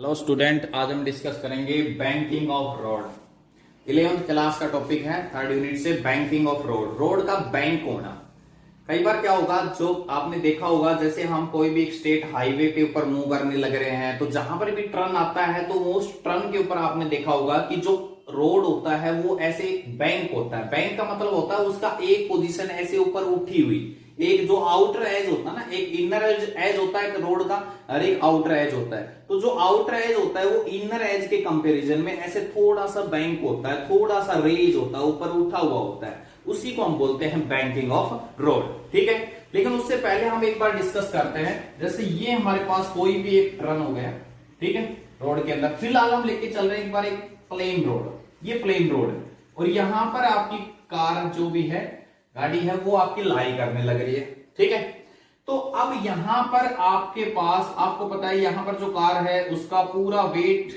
Hello student, आज हम discuss करेंगे banking of road. 11th class का टॉपिक है, थर्ड यूनिट से बैंकिंग ऑफ रोड। रोड का बैंक होना। कई बार क्या होगा, जो आपने देखा होगा, जैसे हम कोई भी एक स्टेट हाईवे के ऊपर मूव करने लग रहे हैं तो जहां पर भी टर्न आता है तो वो उस टर्न के ऊपर आपने देखा होगा कि जो रोड होता है वो ऐसे बैंक होता है। बैंक का मतलब होता है उसका एक पोजीशन ऐसे ऊपर उठी हुई, एक जो आउटर एज होता है ना, एक इनर एज होता है रोड का और एक आउटर एज होता है। तो जो आउटर एज होता है वो इनर एज के कंपैरिजन में ऐसे थोड़ा सा बैंक होता है, थोड़ा सा रेज होता है, ऊपर उठा हुआ होता है, उसी को हम बोलते हैं बैंकिंग ऑफ रोड। ठीक है, लेकिन उससे पहले हम एक बार डिस्कस करते हैं। जैसे ये हमारे पास कोई भी एक टर्न हो गया, ठीक है, रोड के अंदर। फिलहाल हम लेके चल रहे हैं एक बार एक प्लेन रोड, ये प्लेन रोड है और यहां पर आपकी कार जो भी है, गाड़ी है, वो आपकी लाई करने लग रही है। ठीक है, तो अब यहां पर आपके पास, आपको पता है यहां पर जो कार है उसका पूरा वेट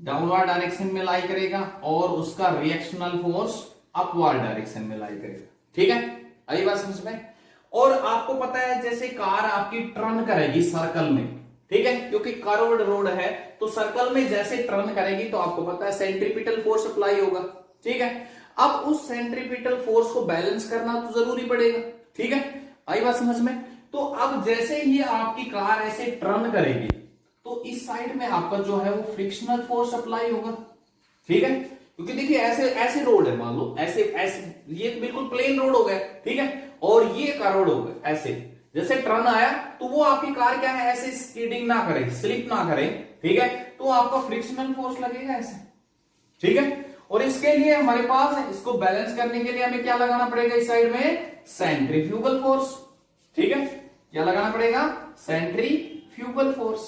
डाउनवर्ड डायरेक्शन में लाई करेगा और उसका रिएक्शनल फोर्स अपवर्ड डायरेक्शन में लाई करेगा। ठीक है, आई बात समझ में। और आपको पता है जैसे कार आपकी टर्न करेगी सर्कल में, ठीक है, क्योंकि कर्व्ड रोड है तो सर्कल में जैसे टर्न करेगी तो आपको पता है सेंट्रीपिटल फोर्स अप्लाई होगा। ठीक है, अब उस सेंट्रीपिटल फोर्स को बैलेंस करना तो जरूरी पड़ेगा। ठीक है, आई बात समझ में। तो अब जैसे ही आपकी कार ऐसे टर्न करेगी तो इस साइड में आपका जो है वो फ्रिक्शनल फोर्स अप्लाई होगा। ठीक है, क्योंकि देखिए ऐसे ऐसे रोड है, मान लो ऐसे ऐसे, ये बिल्कुल प्लेन रोड हो गया, ठीक है, और ये कर्व्ड हो गया। ऐसे जैसे टर्न आया तो वो आपकी कार क्या है, ऐसे स्कीडिंग ना करे, स्लिप ना करे, ठीक है, तो आपका फ्रिक्शनल फोर्स लगेगा ऐसे। ठीक है, और इसके लिए हमारे पास, इसको बैलेंस करने के लिए हमें क्या लगाना पड़ेगा, इस साइड में सेंट्रीफ्यूगल फोर्स। ठीक है, क्या लगाना पड़ेगा, सेंट्रीफ्यूगल फोर्स।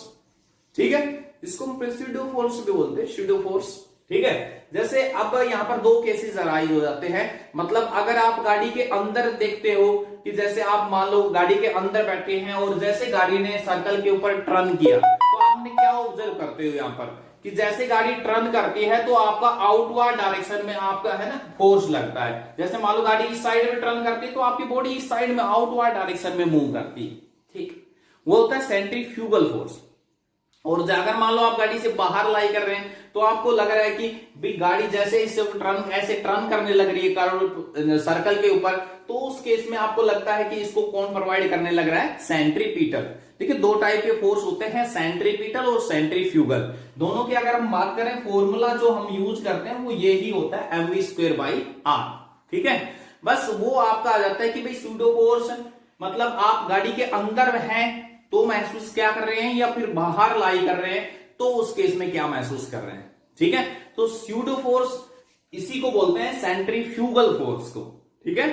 ठीक है, इसको हम स्यूडो फोर्स भी बोलते हैं, स्यूडो फोर्स। ठीक है, जैसे अब यहां पर दो केसेस अराइज हो जाते हैं। मतलब अगर आप गाड़ी के अंदर देखते हो कि जैसे आप मान लो गाड़ी के अंदर बैठे हैं और जैसे गाड़ी ने सर्कल के ऊपर टर्न किया तो आपने क्या ऑब्जर्व करते हो यहां पर कि जैसे गाड़ी टर्न करती है तो आपका आउटवर्ड डायरेक्शन में आपका है ना फोर्स लगता है। जैसे मान लो गाड़ी इस साइड में टर्न करती है तो आपकी बॉडी इस साइड में आउटवर्ड डायरेक्शन में मूव करती है। ठीक, वो होता है सेंट्रीफ्यूगल फोर्स। और अगर मान लो आप गाड़ी से बाहर लाई कर रहे हैं तो आपको लग रहा है कि भी गाड़ी जैसे इससे टर्न, ऐसे टर्न करने लग रही है सर्कल के ऊपर, तो उस केस में आपको लगता है कि इसको कौन प्रोवाइड करने लग रहा है, सेंट्रीपिटल। देखिए दो टाइप के फोर्स होते हैं, सेंट्रीपिटल और सेंट्रीफ्यूगल। दोनों की अगर हम बात करें, फॉर्मूला जो हम यूज करते हैं वो यही होता है mv²/r। ठीक है, बस वो आपका आ जाता है कि भाई स्यूडो फोर्स मतलब आप गाड़ी के अंदर हैं तो महसूस क्या कर रहे हैं, या फिर बाहर लाई कर रहे हैं तो उस केस में क्या महसूस कर रहे हैं। ठीक है, तो स्यूडो फोर्स इसी को बोलते हैं सेंट्रीफ्यूगल फोर्स को। ठीक है,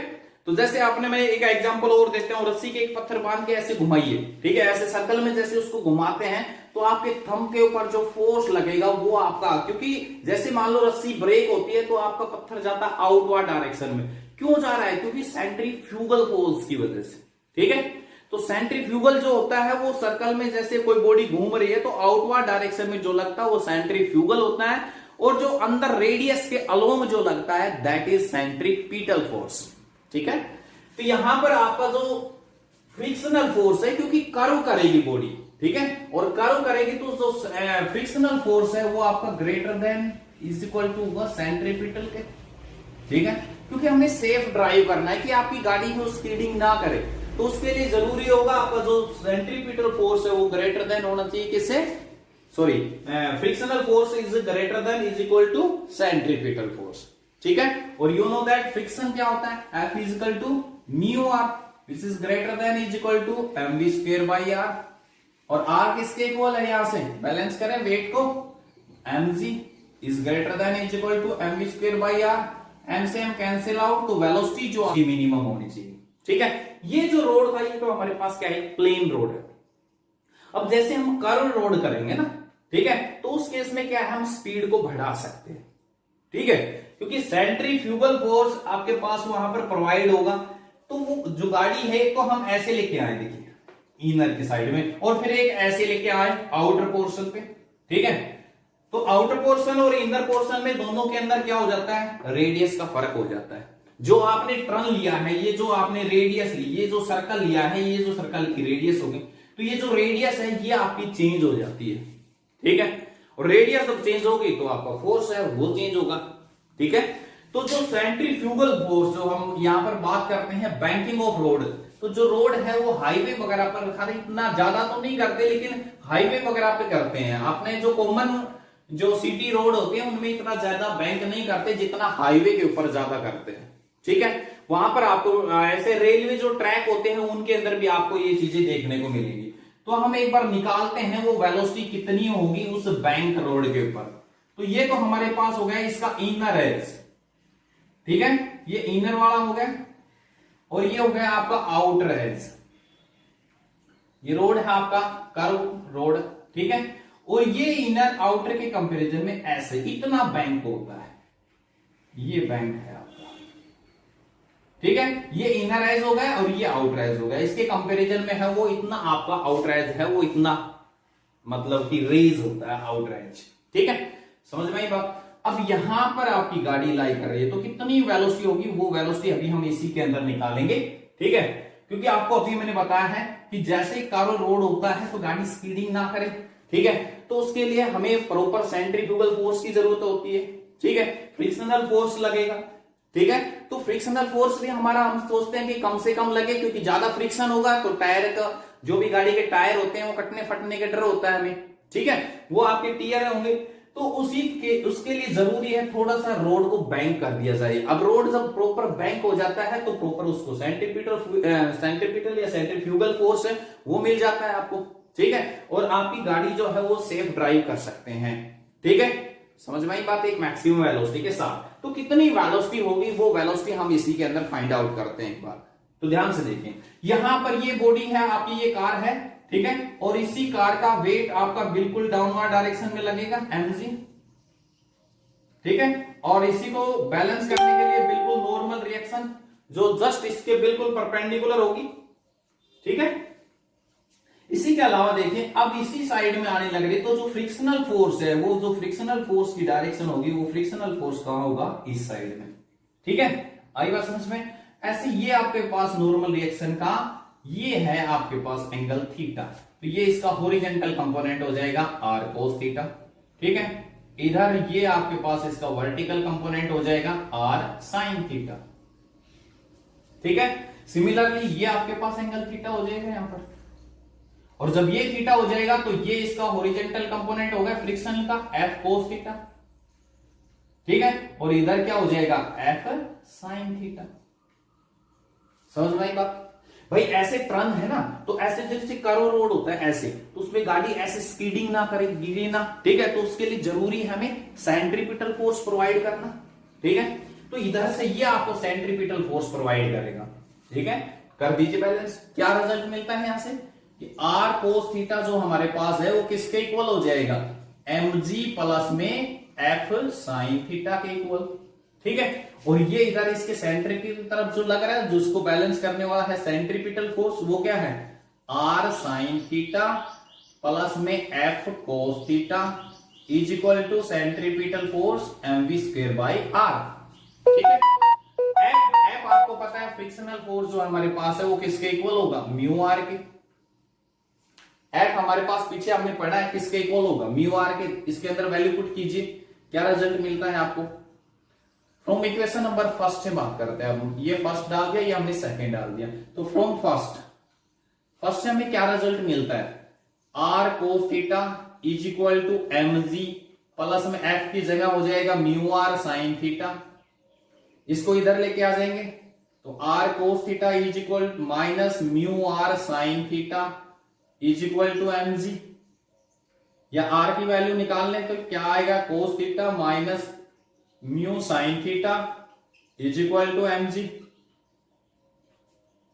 तो जैसे आपने, मैं एक एग्जांपल और देते हैं, रस्सी के एक पत्थर बांध के ऐसे घुमाइए, ठीक है, ऐसे सर्कल में जैसे उसको घुमाते हैं तो आपके थंब के ऊपर जो फोर्स लगेगा वो आपका, क्योंकि जैसे मान लो रस्सी ब्रेक होती है तो आपका पत्थर जाता है आउटवर्ड डायरेक्शन में। क्यों जा रहा है, क्योंकि सेंट्रीफ्यूगल फोर्स की वजह से। ठीक है, तो सेंट्रीफ्यूगल जो होता है वो सर्कल में जैसे कोई बॉडी घूम रही है तो आउटवर्ड डायरेक्शन में जो लगता है वो सेंट्रीफ्यूगल होता है, और जो अंदर रेडियस के अलोंग जो लगता है दैट इज सेंट्रीपिटल फोर्स। ठीक है, तो यहां पर आपका जो फ्रिक्शनल फोर्स है, क्योंकि कर्व करेगी बॉडी, ठीक है, और कर्व करेगी तो जो फ्रिक्शनल फोर्स है वो आपका greater than is equal to होगा सेंट्रीपिटल के। ठीक है, क्योंकि हमें सेफ ड्राइव करना है कि आपकी गाड़ी को स्कीडिंग ना करे, तो उसके लिए जरूरी होगा आपका जो सेंट्रीपिटल फोर्स है वो ग्रेटर देन होना चाहिए किससे, sorry, frictional force is greater than is equal to centripetal force. ठीक है, और यू नो दैट फ्रिक्शन क्या होता है, F is equal to mu R which is greater than is equal to mv²/r। और r किसके इक्वल है, यहां से बैलेंस करें वेट को, mg is greater than is equal to mv²/r। m से m कैंसिल आउट, तो वेलोसिटी जो मिनिमम होनी चाहिए। ठीक है, ये जो रोड था ये तो हमारे पास क्या है, प्लेन रोड है। अब जैसे हम कर्व रोड करेंगे ना, ठीक है, तो उस केस में क्या है, हम स्पीड को बढ़ा सकते हैं। ठीक है, क्योंकि सेंट्रीफ्यूगल फोर्स आपके पास वहां पर प्रोवाइड होगा, तो वो जो गाड़ी है तो हम ऐसे लेके आए, देखिए इनर की साइड में, और फिर एक ऐसे लेके आए आउटर पोर्शन पे। ठीक है, तो आउटर पोर्शन और इनर पोर्शन में दोनों के अंदर क्या हो जाता है, रेडियस का फर्क हो जाता है। जो आपने टर्न लिया है, ये जो आपने रेडियस ली, ये जो सर्कल लिया है, ये जो सर्कल की रेडियस होगी, तो ये जो रेडियस है ये आपकी चेंज हो जाती है। ठीक है, और रेडियस जब चेंज होगी तो आपका फोर्स है वो चेंज होगा। ठीक है, तो जो सेंट्रीफ्यूगल फोर्स जो हम यहां पर बात करते हैं बैंकिंग ऑफ रोड, तो जो रोड है वो हाईवे वगैरह पर खाली इतना ज्यादा तो नहीं करते, लेकिन हाईवे वगैरह पे करते हैं। आपने जो कॉमन जो सिटी रोड होते हैं उनमें इतना ज्यादा बैंक नहीं करते जितना हाईवे के ऊपर ज्यादा करते हैं। ठीक है, वहां पर आपको ऐसे रेलवे जो ट्रैक होते हैं उनके अंदर भी आपको ये चीजें देखने को मिलेंगी। तो हम एक बार निकालते हैं वो वेलोसिटी कितनी होगी उस बैंक रोड के ऊपर। तो ये तो हमारे पास हो गया इसका इनर एज, ठीक है, ये इनर वाला हो गया, और ये हो गया आपका आउटर एज। ये रोड है आपका कर्व रोड, ठीक है, और ये इनर आउटर के कंपैरिजन में ऐसे इतना बैंक होता है, ये बैंक है आपका। ठीक है, ये इनर एज हो गया और ये आउटर एज हो गया, इसके कंपैरिजन में है वो इतना आपका आउटर एज है वो इतना मतलब कि रेज होता है आउटर एज। ठीक है, समझ में आई बात। अब यहां पर आपकी गाड़ी लाई कर रही है तो कितनी वेलोसिटी होगी, वो वेलोसिटी अभी हम इसी के अंदर निकालेंगे। ठीक है, क्योंकि आपको अभी मैंने बताया है कि जैसे कारो रोड होता है तो गाड़ी स्पीडिंग ना करे। ठीक है, तो उसके लिए हमें प्रॉपर सेंट्रीफ्यूगल फोर्स की जरूरत होती है। ठीक है, फ्रिक्शनल फोर्स लगेगा। ठीक है, तो फ्रिक्शनल फोर्स भी हमारा हम सोचते हैं कि कम से कम लगे, क्योंकि ज्यादा फ्रिक्शन होगा तो टायर का जो भी गाड़ी के टायर होते हैं वो कटने फटने के डर होता है हमें। ठीक है, वो आपके टीयर होंगे, तो उसके लिए जरूरी है थोड़ा सा रोड को बैंक कर दिया जाए। अब रोड जब प्रॉपर बैंक हो जाता है तो प्रॉपर उसको सेंट्रीपिटल या सेंट्रीफ्यूगल फोर्स है वो मिल जाता है आपको। ठीक है, और आपकी गाड़ी जो है वो सेफ ड्राइव कर सकते हैं। ठीक है, समझ में आई बात, एक मैक्सिमम वेलोसिटी के साथ। तो कितनी वेलोसिटी होगी वो वेलोसिटी हम इसी के अंदर फाइंड आउट करते हैं एक बार। तो ध्यान से देखें, यहां पर ये बॉडी है आपकी, ये कार है। ठीक है, और इसी कार का वेट आपका बिल्कुल डाउनवर्ड डायरेक्शन में लगेगा mg। ठीक है, और इसी को बैलेंस करने के लिए बिल्कुल नॉर्मल रिएक्शन जो जस्ट इसके बिल्कुल परपेंडिकुलर होगी। ठीक है, इसी के अलावा देखें अब इसी साइड में आने लग रही, तो जो फ्रिक्शनल फोर्स है वो जो फ्रिक्शनल फोर्स की डायरेक्शन होगी वो फ्रिक्शनल फोर्स कहां होगा, इस साइड में। ठीक है, आई बात समझ में। ऐसे ये आपके पास नॉर्मल रिएक्शन का ये है आपके पास एंगल थीटा, तो ये इसका हॉरिजॉन्टल कंपोनेंट हो जाएगा r cos थीटा। ठीक है, इधर ये आपके पास इसका वर्टिकल कंपोनेंट हो जाएगा r sin थीटा। ठीक है, सिमिलरली ये आपके पास एंगल थीटा हो जाएगा यहां पर, और जब ये थीटा हो जाएगा तो ये इसका हॉरिजॉन्टल कंपोनेंट होगा फ्रिक्शन का f cos थीटा। ठीक है, और इधर क्या हो जाएगा f sin थीटा। समझ में आई बात भाई। ऐसे टर्न है ना, तो ऐसे जैसे कर्व रोड होता है ऐसे, तो उसमें गाड़ी ऐसे स्कीडिंग ना करे, गिरे ना। ठीक है, तो उसके लिए जरूरी है हमें सेंट्रीपिटल फोर्स प्रोवाइड करना। ठीक है, तो इधर से ये आपको सेंट्रीपिटल फोर्स प्रोवाइड करेगा। ठीक है, कर दीजिए बैलेंस। क्या रिजल्ट मिलता है यहां से कि r cos थीटा जो हमारे पास है वो किसके इक्वल हो जाएगा, mg प्लस में f sin थीटा के इक्वल। ठीक है, और ये इधर इसके सेंटर की तरफ जो लग रहा है, जिसको बैलेंस करने वाला है सेंट्रीपिटल फोर्स, वो क्या है r sin थीटा प्लस में f cos theta is equal to centripetal force mv square by r। ठीक है, f आपको पता है फ्रिक्शनल फोर्स जो हमारे पास है वो किसके इक्वल होगा, म्यू r के। f हमारे पास पीछे हमने पढ़ा है किसके इक्वल होगा, म्यू r के। इसके अंदर वैल्यू पुट कीजिए, क्या रिजल्ट मिलता है आपको। फ्रॉम इक्वेशन नंबर फर्स्ट से बात करते हैं। अब ये फर्स्ट डाल दिया, ये हमने सेकंड डाल दिया, तो फ्रॉम फर्स्ट से हमें क्या रिजल्ट मिलता है, r cos theta is equal to mg plus में f की जगह हो जाएगा म्यू r sin थीटा। इसको इधर लेके आ जाएंगे तो r cos theta is equal minus mu r sin theta is equal to mg, या r की वैल्यू निकाल लें तो क्या आएगा, cos theta minus mu sin theta is equal to mg।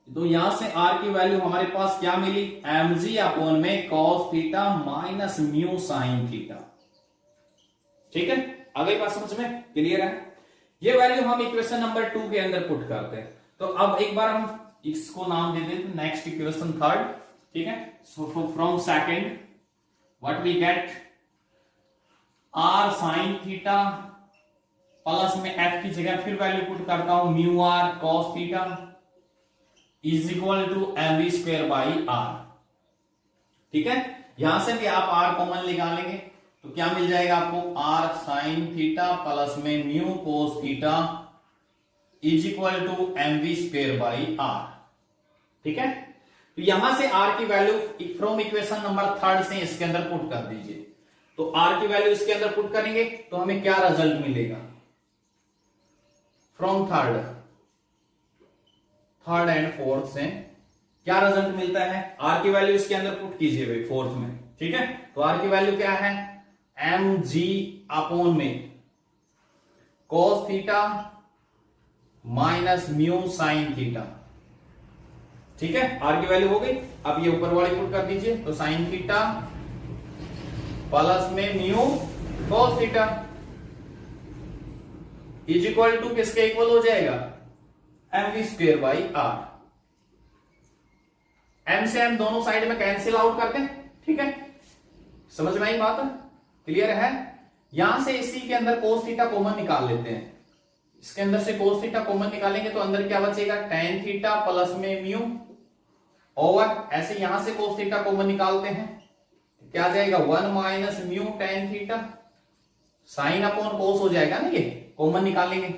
तो यहां से r की वैल्यू हमारे पास क्या मिली, mg अपॉन में cos theta minus mu sin theta. ठीक है, अगली बात समझ में क्लियर है। ये वैल्यू हम इक्वेशन नंबर 2 के अंदर पुट करते हैं। तो अब एक बार हम इसको नाम दे देते नेक्स्ट इक्वेशन थर्ड। ठीक है, so from second what we get, r sin theta plus में f की जगह फिर वैल्यू पुट करता हूं mu r cos theta is equal to mv square by r। ठीक है, यहां से भी आप r कॉमन निकालेंगे तो क्या मिल जाएगा आपको, आर साइन थीटा प्लस में mu cos theta is equal to M V square by R. ठीक है, तो यहां से आर की वैल्यू फ्रॉम इक्वेशन नंबर 3 से इसके अंदर पुट कर दीजिए। तो आर की वैल्यू इसके अंदर पुट करेंगे तो हमें क्या रिजल्ट मिलेगा, फ्रॉम थर्ड एंड फोर्थ से क्या रिजल्ट मिलता है, आर की वैल्यू इसके अंदर पुट कीजिए भाई फोर्थ में। ठीक है, तो आर की वैल्यू क्या है, एम जी अपॉन में cos theta minus mu sine theta. ठीक है, आर की वैल्यू हो गई। अब ये ऊपर वाली पुट कर दीजिए, तो साइन थीटा प्लस में mu cos theta is equal to किसके इक्वल हो जाएगा, M V square by R. M से एम दोनों साइड में कैंसिल आउट कर दें। ठीक है, समझ में आई बात, क्लियर है। यहां से इसी के अंदर कोस थीटा कॉमन निकाल लेते हैं, इसके अंदर से कोस थीटा कॉमन निकालेंगे तो अंदर क्या बचेगा, टेन थीटा प्लस में म्यू ओवर, ऐसे यहां से कोस थीटा कॉमन निकालते हैं, क्या आ जाएगा, 1 minus mu tan theta sine upon कोस हो जाएगा ना, ये कॉमन निकालेंगे।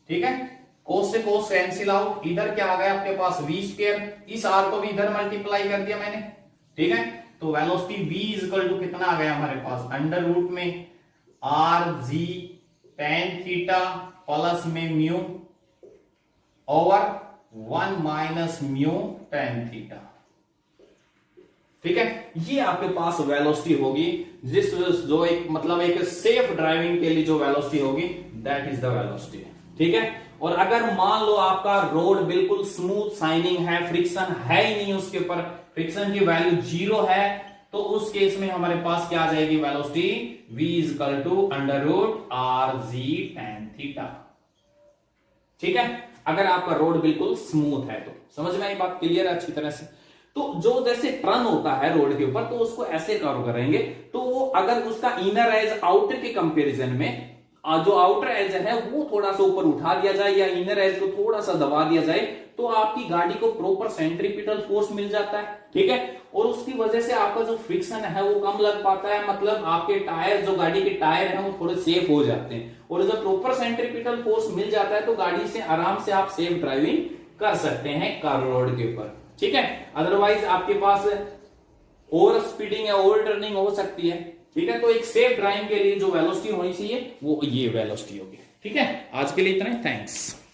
ठीक है, कोस से कोस कैंसिल आउट, इधर क्या आ गया आपके पास वी स्क्वायर, इस आर को भी इधर मल्टीप्लाई कर दिया मैंने। ठीक है, तो velocity v is equal to कितना आ गया हमारे पास, अंडर रूट में R G ten theta plus में mu over 1 minus mu tan theta. ठीक है, ये आपके पास वेलोसिटी होगी, जिस जो एक मतलब एक सेफ ड्राइविंग के लिए जो वेलोसिटी होगी, दैट इज द वेलोसिटी। ठीक है, और अगर मान लो आपका रोड बिल्कुल स्मूथ शाइनिंग है, फ्रिक्शन है ही नहीं उसके ऊपर, फ्रिक्शन की वैल्यू 0 है, तो उस केस में हमारे पास क्या आ जाएगी velocity, v is equal to under root R G ten theta. ठीक है, अगर आपका रोड बिल्कुल स्मूथ है तो समझ में आई बात, क्लियर है अच्छी तरह से। तो जो जैसे टर्न होता है रोड के ऊपर, तो उसको ऐसे कर्व करेंगे, तो वो अगर उसका इनर एज आउटर के कंपैरिजन में जो आउटर एज है वो थोड़ा सा ऊपर उठा दिया जाए या इनर एज को थोड़ा सा दबा दिया जाए, तो आपकी गाड़ी को प्रॉपर सेंट्रीपिटल फोर्स मिल जाता है। ठीक है, और उसकी वजह से आपका जो फ्रिक्शन है वो कम लग पाता है, मतलब आपके टायर, जो गाड़ी के टायर हैं वो थोड़े सेफ हो जाते हैं, और जब प्रॉपर सेंट्रीपिटल फोर्स मिल जाता है तो गाड़ी से आराम से आप सेफ ड्राइविंग कर सकते हैं कार रोड के ऊपर। ठीक है, अदरवाइज आपके पास ओवर स्पीडिंग या ओवर टर्निंग हो सकती है। ठीक है, तो एक सेफ ड्राइविंग के लिए जो वेलोसिटी होनी चाहिए वो ये वेलोसिटी होगी। ठीक है, आज के लिए इतना ही, थैंक्स।